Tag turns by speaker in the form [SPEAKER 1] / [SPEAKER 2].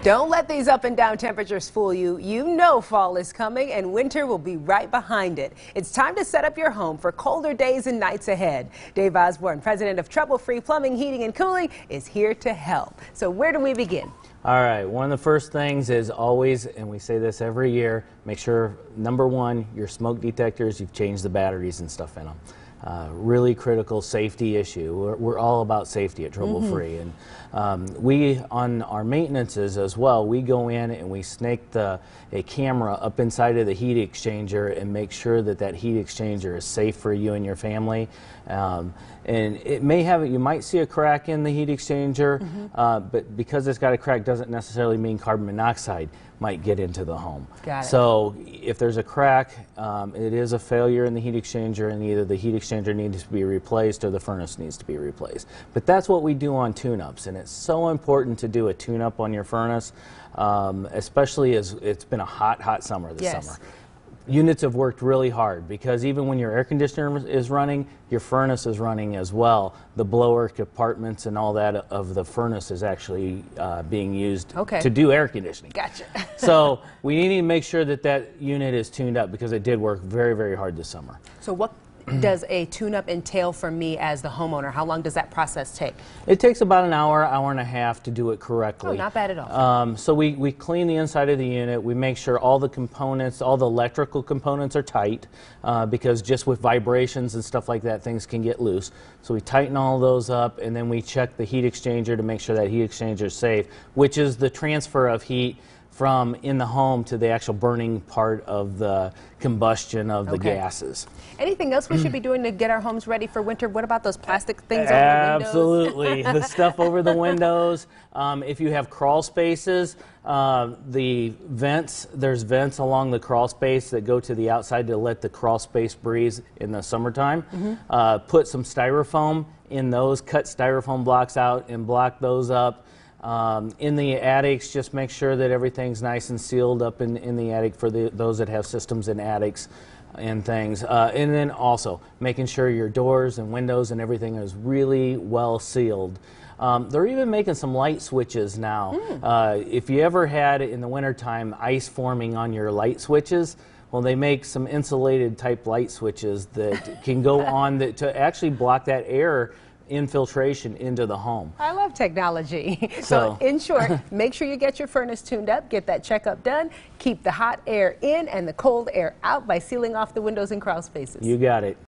[SPEAKER 1] Don't let these up and down temperatures fool you. You know fall is coming and winter will be right behind it. It's time to set up your home for colder days and nights ahead. Dave Osborn, president of Trouble Free Plumbing, Heating and Cooling, is here to help. So where do we begin?
[SPEAKER 2] All right, one of the first things is always, and we say this every year, make sure, number one, your smoke detectors, you've changed the batteries and stuff in them. Really critical safety issue. We're all about safety at Trouble Free, and we, on our maintenances as well, we go in and we snake a camera up inside of the heat exchanger and make sure that that heat exchanger is safe for you and your family. And it may have, you might see a crack in the heat exchanger, but because it's got a crack doesn't necessarily mean carbon monoxide might get into the home.
[SPEAKER 1] Got it.
[SPEAKER 2] So if there's a crack, it is a failure in the heat exchanger, and either the heat exchanger needs to be replaced or the furnace needs to be replaced. But that's what we do on tune-ups, and it's so important to do a tune-up on your furnace, especially as it's been a hot summer this summer. Units have worked really hard because even when your air conditioner is running, your furnace is running as well. The blower compartments and all that of the furnace is actually being used to do air conditioning.
[SPEAKER 1] Gotcha.
[SPEAKER 2] So we need to make sure that that unit is tuned up because it did work very, very hard this summer.
[SPEAKER 1] So what does a tune-up entail for me as the homeowner? How long does that process take?
[SPEAKER 2] It takes about an hour and a half to do it correctly.
[SPEAKER 1] Oh, not bad at all.
[SPEAKER 2] So we clean the inside of the unit. We make sure all the components, all the electrical components are tight because just with vibrations and stuff like that, things can get loose. So we tighten all those up, and then we check the heat exchanger to make sure that heat exchanger is safe, which is the transfer of heat from in the home to the actual burning part of the combustion of the gases.
[SPEAKER 1] Anything else we should be doing to get our homes ready for winter? What about those plastic things over the windows?
[SPEAKER 2] Absolutely. The stuff over the windows. If you have crawl spaces, the vents, there's vents along the crawl space that go to the outside to let the crawl space breathe in the summertime. Put some styrofoam in those, cut styrofoam blocks out and block those up. In the attics, just make sure that everything's nice and sealed up in the attic for those that have systems in attics and things. And then also making sure your doors and windows and everything is really well sealed. They're even making some light switches now. If you ever had in the wintertime ice forming on your light switches, well, they make some insulated type light switches that can go on to actually block that air infiltration into the home.
[SPEAKER 1] I love technology. So in short, make sure you get your furnace tuned up, get that checkup done, keep the hot air in and the cold air out by sealing off the windows and crawl spaces.
[SPEAKER 2] You got it.